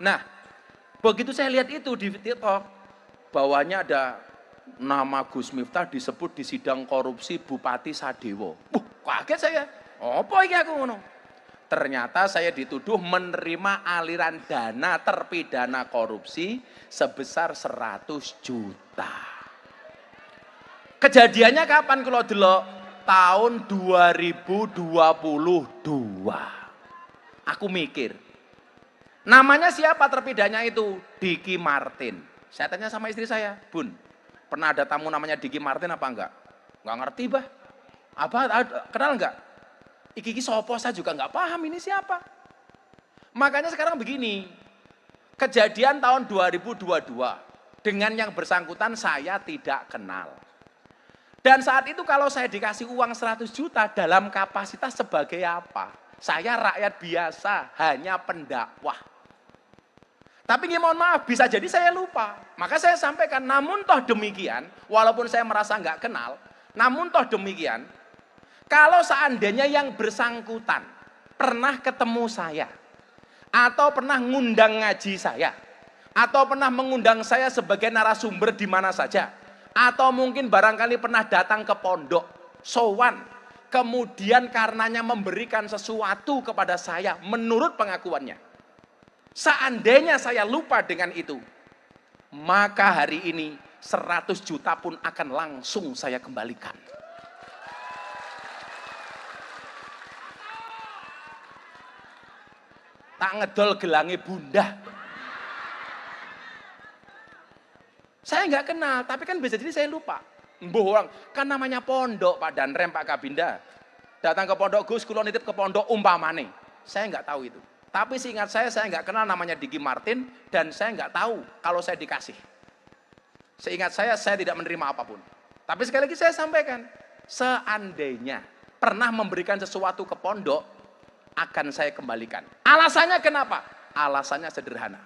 Nah, begitu saya lihat itu di TikTok, bawahnya ada nama Gus Miftah disebut di sidang korupsi Bupati Sadewo. Kaget saya. Apa ini aku ngono? Ternyata saya dituduh menerima aliran dana terpidana korupsi sebesar 100 juta. Kejadiannya kapan kalau delok? Tahun 2022. Aku mikir, namanya siapa terpidananya itu? Diki Martin. Saya tanya sama istri saya, Bun, pernah ada tamu namanya Diki Martin apa enggak? Enggak ngerti, bah. Apa, kenal enggak? Iki sopo saya juga enggak paham ini siapa. Makanya sekarang begini, kejadian tahun 2022, dengan yang bersangkutan saya tidak kenal. Dan saat itu kalau saya dikasih uang 100 juta dalam kapasitas sebagai apa? Saya rakyat biasa, hanya pendakwah. Tapi mohon maaf, bisa jadi saya lupa. Maka saya sampaikan, namun toh demikian, walaupun saya merasa nggak kenal, namun toh demikian, kalau seandainya yang bersangkutan pernah ketemu saya, atau pernah ngundang ngaji saya, atau pernah mengundang saya sebagai narasumber di mana saja, atau mungkin barangkali pernah datang ke pondok, sowan, kemudian karenanya memberikan sesuatu kepada saya menurut pengakuannya. Seandainya saya lupa dengan itu, maka hari ini 100 juta pun akan langsung saya kembalikan. Tak ngedol gelangi bunda. Saya nggak kenal, tapi kan bisa jadi saya lupa. Mbuh orang, kan namanya pondok Pak Danrem, Pak Kabinda. Datang ke pondok, Gus, kula nitip ke pondok umpamane. Saya nggak tahu itu. Tapi seingat saya nggak kenal namanya Diki Martin, dan saya nggak tahu kalau saya dikasih. Seingat saya tidak menerima apapun. Tapi sekali lagi saya sampaikan, seandainya pernah memberikan sesuatu ke pondok, akan saya kembalikan. Alasannya kenapa? Alasannya sederhana.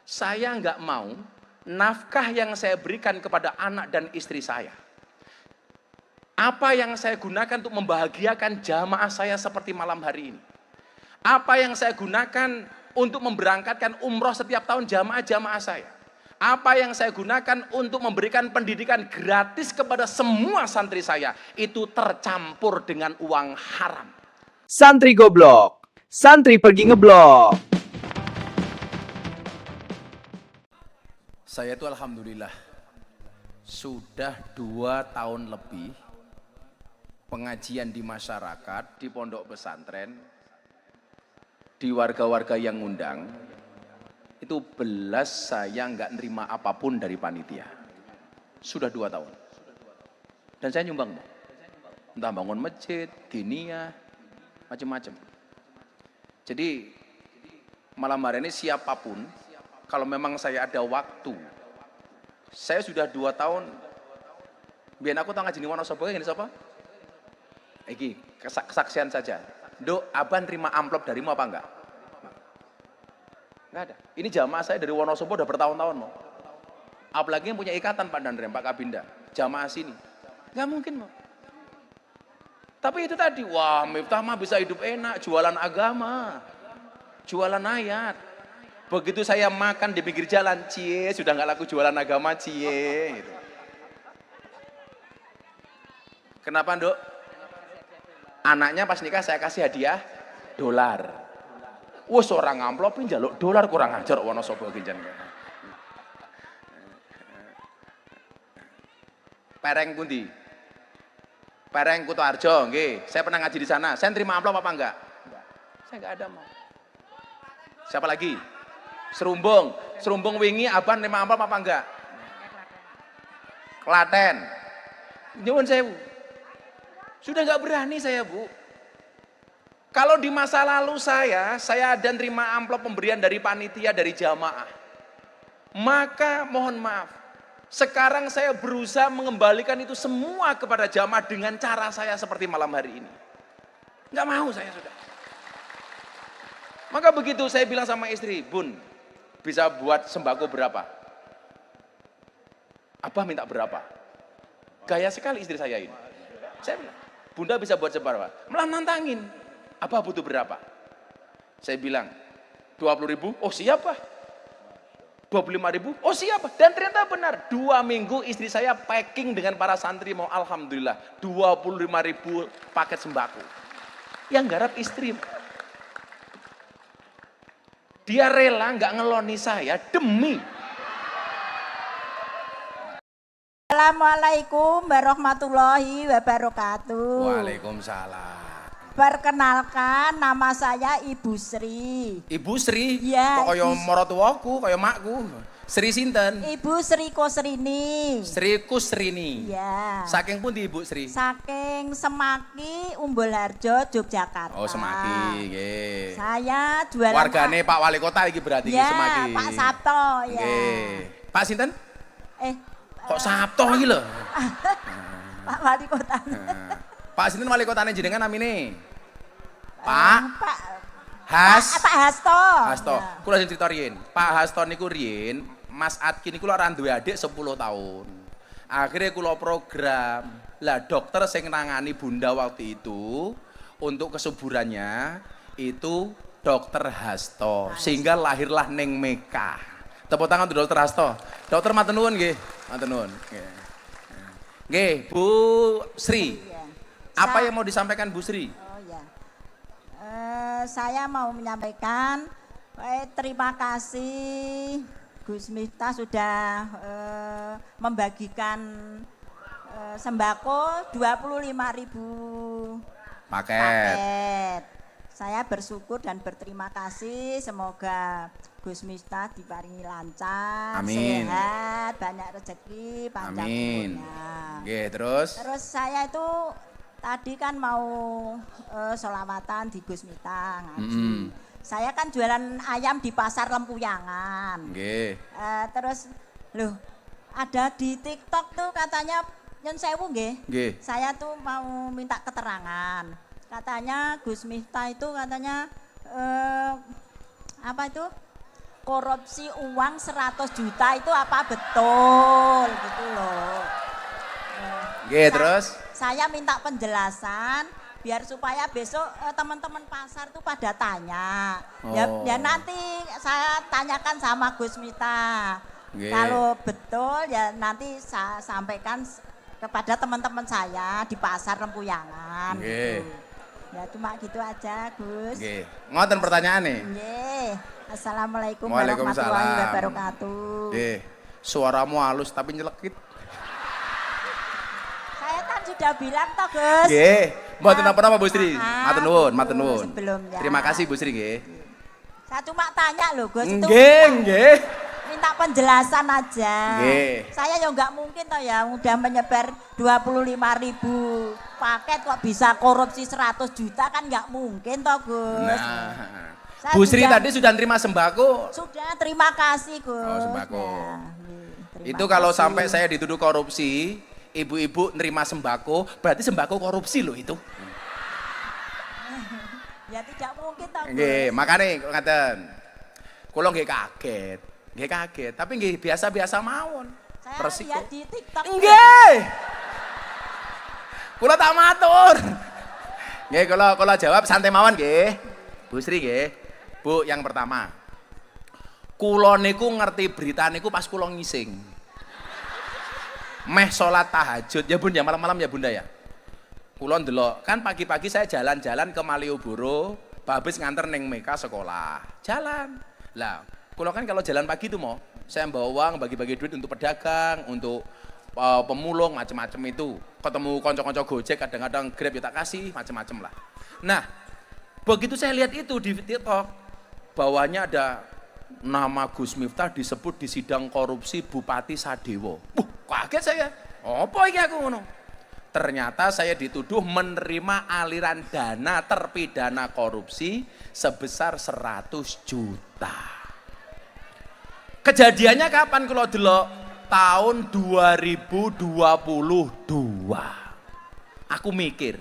Saya nggak mau nafkah yang saya berikan kepada anak dan istri saya, apa yang saya gunakan untuk membahagiakan jamaah saya seperti malam hari ini, apa yang saya gunakan untuk memberangkatkan umroh setiap tahun jamaah-jamaah saya, apa yang saya gunakan untuk memberikan pendidikan gratis kepada semua santri saya, itu tercampur dengan uang haram. Santri goblok, santri pergi ngeblok. Saya itu alhamdulillah sudah 2 tahun lebih pengajian di masyarakat, di pondok pesantren, di warga-warga yang ngundang, itu belas saya nggak nerima apapun dari panitia. Sudah 2 tahun. Dan saya nyumbang, entah bangun masjid, dinia, macam-macam. Jadi malam hari ini siapapun, kalau memang saya ada waktu, saya sudah 2 tahun, biar aku tahu ngaji di Wonosobo, ini siapa? Iki, kesaksian saja. Dok, Aban terima amplop darimu apa enggak? Enggak ada. Ini jamaah saya dari Wonosobo udah bertahun-tahun mau. Apalagi yang punya ikatan Pak Danrem, Pak Kabinda, jamaah sini. Enggak mungkin mau. Tapi itu tadi, wah Miftah mah bisa hidup enak, jualan agama, jualan ayat. Begitu saya makan di pinggir jalan, cie, sudah nggak laku jualan agama, cie. Gitu. Kenapa, Dok? Anaknya pas nikah saya kasih hadiah dolar. Wah, seorang amplopin jaluk dolar, kurang ajar Wonosobo kinjan. Pereng pundi? Pereng Kutoarjo, nggih. Saya pernah ngaji di sana. Saya terima amplop apa enggak? Enggak. Saya enggak ada mau. Siapa lagi? Serumbung. Serumbung wingi Aban terima amplop apa enggak? Klaten. Nyuwun sewu. Sudah enggak berani saya, Bu. Kalau di masa lalu saya ada terima amplop pemberian dari panitia, dari jamaah. Maka mohon maaf, sekarang saya berusaha mengembalikan itu semua kepada jamaah dengan cara saya seperti malam hari ini. Enggak mau saya sudah. Maka begitu saya bilang sama istri, Bun, bisa buat sembako berapa? Abah minta berapa? Gaya sekali istri saya ini. Saya bilang, Bunda bisa buat seberapa? Malah nantangin. Abah butuh berapa? Saya bilang, 20.000, oh siap Pak. 25.000, oh siap. Dan ternyata benar, 2 minggu istri saya packing dengan para santri mau alhamdulillah 25.000 paket sembako. Yang garap istri. Dia rela nggak ngeloni saya demi. Assalamualaikum warahmatullahi wabarakatuh. Waalaikumsalam. Perkenalkan, nama saya Ibu Sri. Ibu Sri, Ya, kok kaya Ibu- maratuwaku, kaya makku. Sri sinten? Ibu Sri Kosrini. Sri Kusrini. Ya. Saking pundi Ibu Sri? Saking Semaki, Umbulharjo, Yogyakarta. Oh Semaki, nggih. Saya jualan. Wargane Pak Wali Kota iki berarti iki Ya, Semaki. Pak Sabto ya. Nggih. Pak sinten? Eh, Kok Sabto iki lho? Pak Wali Kota. Pak sinten wali kotane jenengan namine? Pak Pak Pak Hasto. Hasto. Ya. Kula sing crita riyin. Pak Hasto niku riyin, Mas Adkin niku ora duwe adik 10 tahun. Akhirnya kula program. Lah dokter sing nangani Bunda waktu itu untuk kesuburannya itu Dokter Hasto. Sehingga lahirlah Neng Meka. Tepuk tangan untuk Dokter Hasto. Dokter matur nuwun nggih. Matur nuwun. Nggih, Bu Sri. Ya. Apa yang mau disampaikan Bu Sri? Oh ya, saya mau menyampaikan terima kasih Gus Miftah sudah membagikan sembako 25.000 Paket. paket. Saya bersyukur dan berterima kasih, semoga Gus Miftah diparingi lancar, Amin. sehat, banyak rezeki, panjang Amin. umurnya. Oke, terus? Terus saya itu tadi kan mau sholawatan di Gus Miftah ngaji. Saya kan jualan ayam di pasar Lempuyangan. Oke. Terus loh ada di TikTok tuh katanya Nyun Sewu nggih. Nggih. Saya tuh mau minta keterangan. Katanya Gus Miftah itu katanya apa itu? Korupsi uang 100 juta itu apa betul gitu loh. Oke, terus? Saya minta penjelasan biar supaya besok teman-teman pasar tuh pada tanya. Ya, Oh. ya nanti saya tanyakan sama Gus Miftah. Nggih. Kalau betul ya nanti saya sampaikan kepada teman-teman saya di pasar Lempuyangan. Nggih. Gitu. Ya cuma gitu aja Gus. Oke. Ngoten pertanyaane. Nggih. Assalamualaikum Waalaikumsalam. warahmatullahi wabarakatuh. Nggih. Suaramu halus tapi nyelekit. Saya kan sudah bilang toh Gus. Nggih. Mboten napa-napa Bu Sri. Maaf, Matur nuwun, matur Bu, nuwun. sebelumnya. Terima kasih Bu Sri nggih. Saya cuma tanya loh Gus itu. Nggih, nggih. Minta penjelasan aja. Nggih. Saya ya nggak mungkin toh ya udah menyebar 25.000 paket kok bisa korupsi 100 juta kan nggak mungkin toh Gus. Nah. Saya Bu Sri sudah- tadi sudah terima sembako. Sudah terima kasih Gus. Oh, sembako. Ya, terima Itu kalau kasih. sampai saya dituduh korupsi, ibu-ibu nerima sembako, berarti sembako korupsi loh itu. Ya tidak mungkin toh Gus. Nggih, makane ngaten. Kula nggih kaget. Nggih kaget, tapi nggih biasa-biasa mawon. Saya Resiko. lihat di TikTok. Nggih. Kula tak matur. Nggih, kula jawab santai mawon nggih. Bu Sri nggih. Bu, yang pertama. Kula niku ngerti berita niku pas kula ngising. Meh sholat tahajud. Ya Bun, ya malam-malam ya Bunda ya. Kula ndelok, kan pagi-pagi saya jalan-jalan ke Malioboro, habis nganter Neng Meka sekolah. Jalan. Lah, kula kan kalau jalan pagi itu mau, saya bawa uang, bagi-bagi duit untuk pedagang, untuk pemulung, macam-macam itu. Ketemu konco-konco Gojek, kadang-kadang Grab ya tak kasih, macam-macam lah. Nah, begitu saya lihat itu di TikTok, bawahnya ada nama Gus Miftah disebut di sidang korupsi Bupati Sadewo. Kaget saya. Apa iki aku ngono? Ternyata saya dituduh menerima aliran dana terpidana korupsi sebesar 100 juta. Kejadiannya kapan kalau delok? Tahun 2022. Aku mikir,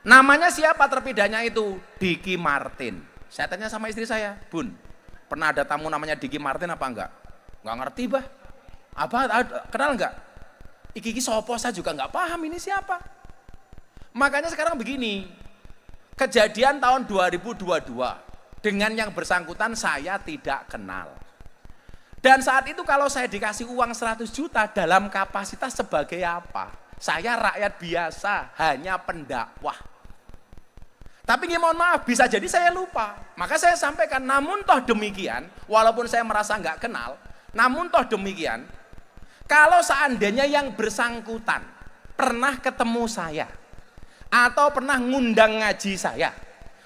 namanya siapa terpidana itu? Diki Martin. Saya tanya sama istri saya, Bun, pernah ada tamu namanya Diki Martin apa enggak? Enggak ngerti bah. Apa, kenal enggak? Iki sopo saya juga enggak paham ini siapa. Makanya sekarang begini, kejadian tahun 2022, Dengan yang bersangkutan saya tidak kenal. Dan saat itu kalau saya dikasih uang 100 juta dalam kapasitas sebagai apa? Saya rakyat biasa, hanya pendakwah. Tapi mohon maaf, bisa jadi saya lupa. Maka saya sampaikan, namun toh demikian, walaupun saya merasa nggak kenal, namun toh demikian, kalau seandainya yang bersangkutan pernah ketemu saya, atau pernah ngundang ngaji saya,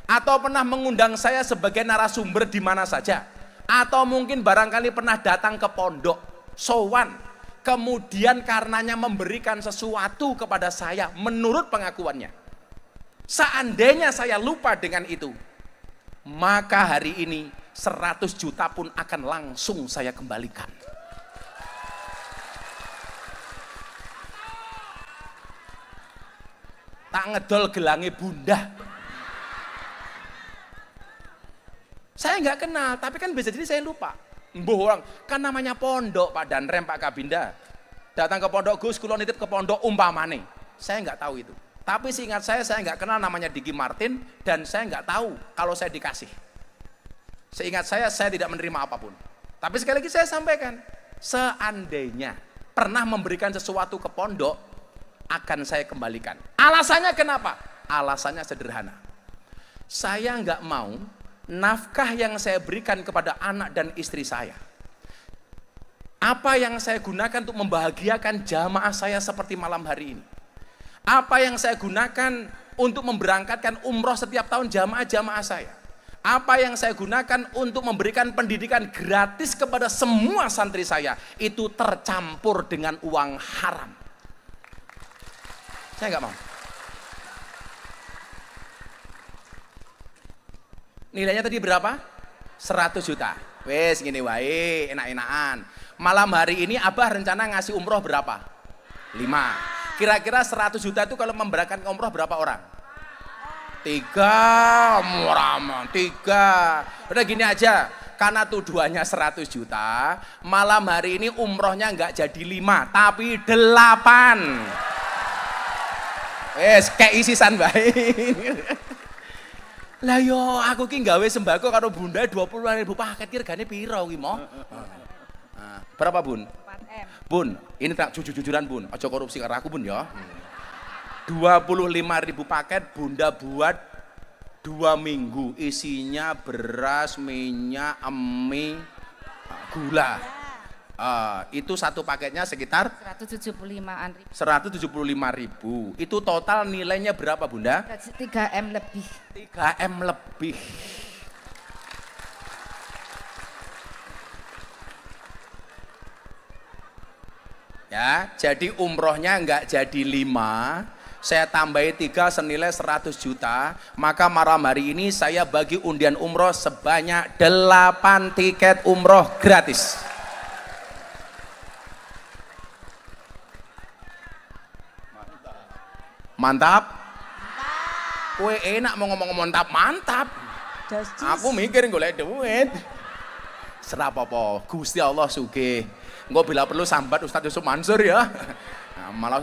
atau pernah mengundang saya sebagai narasumber di mana saja, atau mungkin barangkali pernah datang ke pondok, sowan, kemudian karenanya memberikan sesuatu kepada saya menurut pengakuannya. Seandainya saya lupa dengan itu, maka hari ini 100 juta pun akan langsung saya kembalikan. Tak ngedol gelangi bunda. Saya nggak kenal, tapi kan bisa jadi saya lupa. Mbuh orang, kan namanya pondok Pak Danrem, Pak Kabinda. Datang ke pondok, Gus, kula nitip ke pondok umpamane. Saya nggak tahu itu. Tapi seingat saya nggak kenal namanya Diki Martin, dan saya nggak tahu kalau saya dikasih. Seingat saya tidak menerima apapun. Tapi sekali lagi saya sampaikan, seandainya pernah memberikan sesuatu ke pondok, akan saya kembalikan. Alasannya kenapa? Alasannya sederhana. Saya nggak mau nafkah yang saya berikan kepada anak dan istri saya, apa yang saya gunakan untuk membahagiakan jamaah saya seperti malam hari ini, apa yang saya gunakan untuk memberangkatkan umroh setiap tahun jamaah-jamaah saya, apa yang saya gunakan untuk memberikan pendidikan gratis kepada semua santri saya, itu tercampur dengan uang haram. Saya nggak mau. Nilainya tadi berapa? 100 juta. Wes gini wae, enak-enakan. Malam hari ini Abah rencana ngasih umroh berapa? 5. Kira-kira 100 juta itu kalau memberangkatkan umroh berapa orang? 3, murah 3. Udah gini aja, karena tuduhannya 100 juta, malam hari ini umrohnya nggak jadi 5, tapi 8. Wes kayak isisan baik. Lah yo aku ki gawe sembako karo Bunda 20.000 paket ki regane piro ki mo? Berapa Bun? 4M. Bun, ini tak jujur-jujuran Bun, aja korupsi karo aku Bun ya. 25.000 paket Bunda buat 2 minggu, isinya beras, minyak, mie, gula. Itu satu paketnya sekitar 175-an ribu. 175.000. Itu total nilainya berapa Bunda? 3M lebih. 3M lebih. Ya, jadi umrohnya enggak jadi 5, saya tambahi 3 senilai 100 juta, maka malam hari ini saya bagi undian umroh sebanyak 8 tiket umroh gratis. Mantap? Kue enak mau ngomong mantap. Aku mikir golek duit. Serapopo, Gusti Allah sugih. Engko bila perlu sambat Ustadz Yusuf Mansur ya. Nah, malah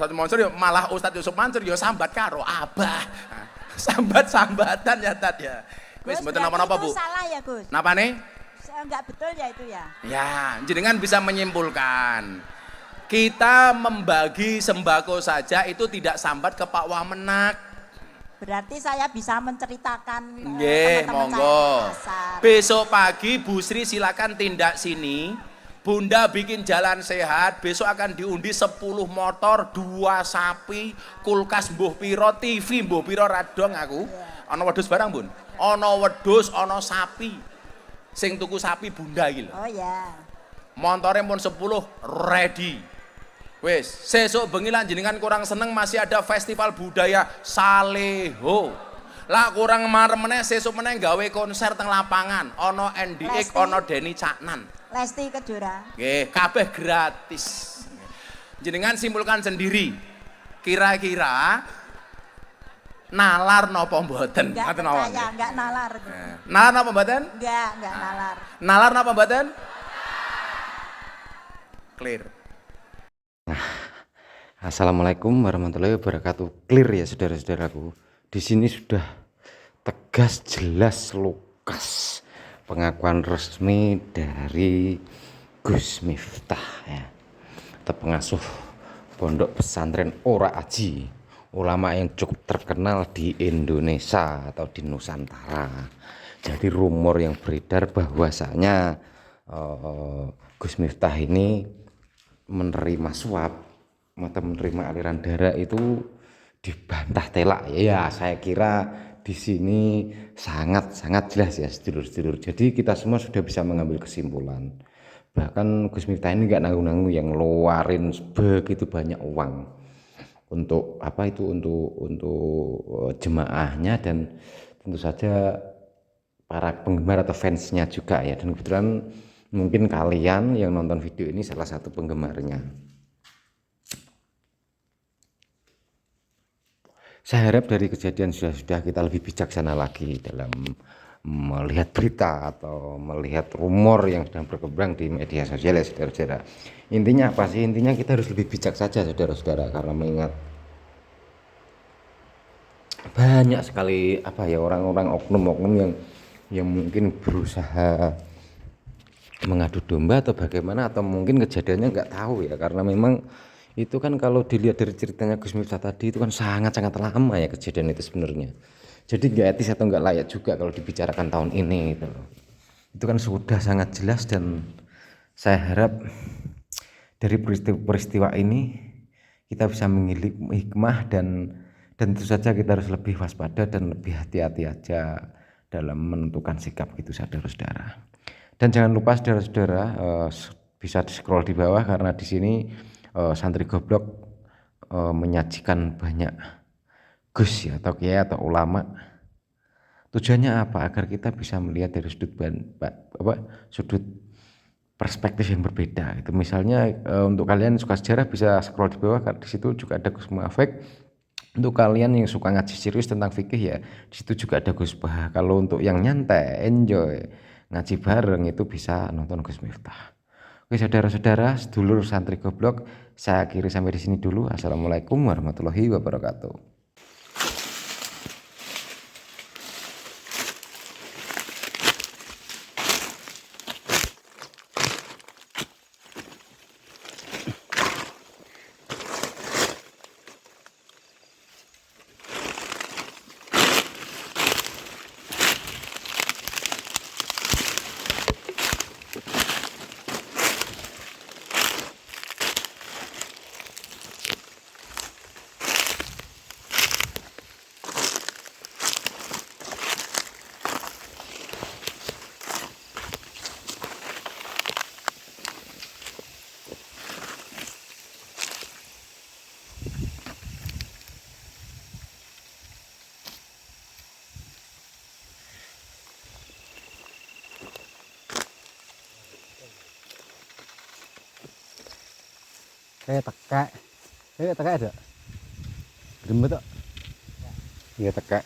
Ustadz Yusuf Mansur ya sambat karo Abah. Nah, sambat-sambatan ya Tat ya. Wis mboten napa-napa Bu. Salah ya Gus. Napa nih? Enggak betul ya itu ya. Ya, jenengan bisa menyimpulkan. Kita membagi sembako saja itu tidak sambat ke Pak Wamenak. Berarti saya bisa menceritakan Nggih, teman-teman saya monggo. di pasar. Besok pagi Bu Sri silakan tindak sini. Bunda bikin jalan sehat, besok akan diundi 10 motor, 2 sapi, kulkas mbuh piro, TV mbuh piro radong aku. Ana wedhus barang, Bun? Ana wedhus, ana sapi. Sing tuku sapi Bunda iki lho. Oh ya. Montore pun 10 ready. Wes, sesuk bengi lan jenengan kurang seneng masih ada festival budaya Saleho. Lah kurang marem meneh sesuk meneh gawe konser teng lapangan, ana NDX, ana Denny Caknan. Lesti Kejora. Nggih, kabeh gratis. Jenengan simpulkan sendiri. Kira-kira nalar napa mboten? Enggak Ngaten mawon. percaya, enggak nalar. Nalar napa mboten? Enggak nalar. Nalar napa mboten? Clear. Assalamualaikum warahmatullahi wabarakatuh. Clear ya saudara-saudaraku. Di sini sudah tegas, jelas, lukas. pengakuan resmi dari Gus Miftah ya, atau pengasuh Pondok Pesantren Ora Aji, ulama yang cukup terkenal di Indonesia atau di Nusantara. Jadi rumor yang beredar bahwasanya Gus Miftah ini menerima suap atau menerima aliran darah itu dibantah telak ya. Saya kira di sini sangat jelas ya sedulur-sedulur. Jadi kita semua sudah bisa mengambil kesimpulan. Bahkan Gus Miftah ini nggak nanggung-nanggung yang ngeluarin begitu banyak uang untuk apa itu untuk jemaahnya dan tentu saja para penggemar atau fansnya juga ya. Dan kebetulan mungkin kalian yang nonton video ini salah satu penggemarnya. Saya harap dari kejadian sudah kita lebih bijaksana lagi dalam melihat berita atau melihat rumor yang sedang berkembang di media sosial ya saudara-saudara. Intinya apa sih? Intinya kita harus lebih bijak saja saudara-saudara, karena mengingat banyak sekali apa ya orang-orang oknum-oknum yang mungkin berusaha mengadu domba atau bagaimana, atau mungkin kejadiannya nggak tahu ya, karena memang itu kan kalau dilihat dari ceritanya Gus Miftah tadi itu kan sangat lama ya kejadian itu sebenarnya. Jadi nggak etis atau nggak layak juga kalau dibicarakan tahun ini gitu loh. Itu kan sudah sangat jelas, dan saya harap dari peristiwa ini kita bisa mengilik hikmah dan tentu saja kita harus lebih waspada dan lebih hati-hati aja dalam menentukan sikap gitu saudara-saudara. Dan jangan lupa saudara-saudara bisa di scroll di bawah, karena di sini Santri Goblok menyajikan banyak gus ya, atau kiai atau ulama. Tujuannya apa? Agar kita bisa melihat dari sudut perspektif yang berbeda. Itu misalnya untuk kalian yang suka sejarah bisa scroll di bawah, karena di situ juga ada Gus Muafek. Untuk kalian yang suka ngaji serius tentang fikih ya, di situ juga ada Gus Bah. Kalau untuk yang nyantai, enjoy ngaji bareng, itu bisa nonton Gus Miftah. Oke saudara-saudara, sedulur Santri Goblok, saya akhiri sampai di sini dulu. Assalamualaikum warahmatullahi wabarakatuh. Kayak tekek ada. Gembet tok. Iya tekek.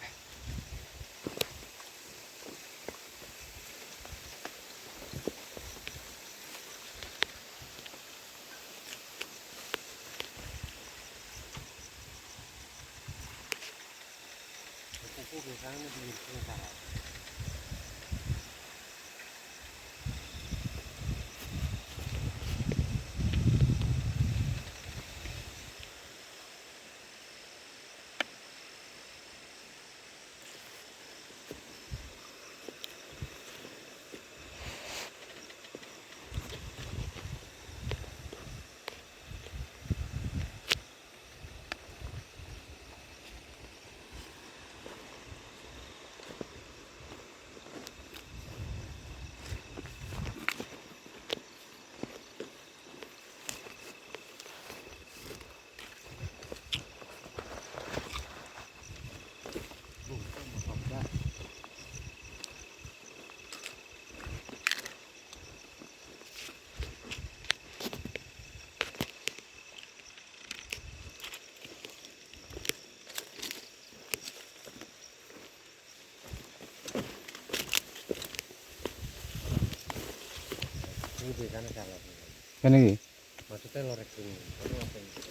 Kan iki. Maksudnya lorek ini.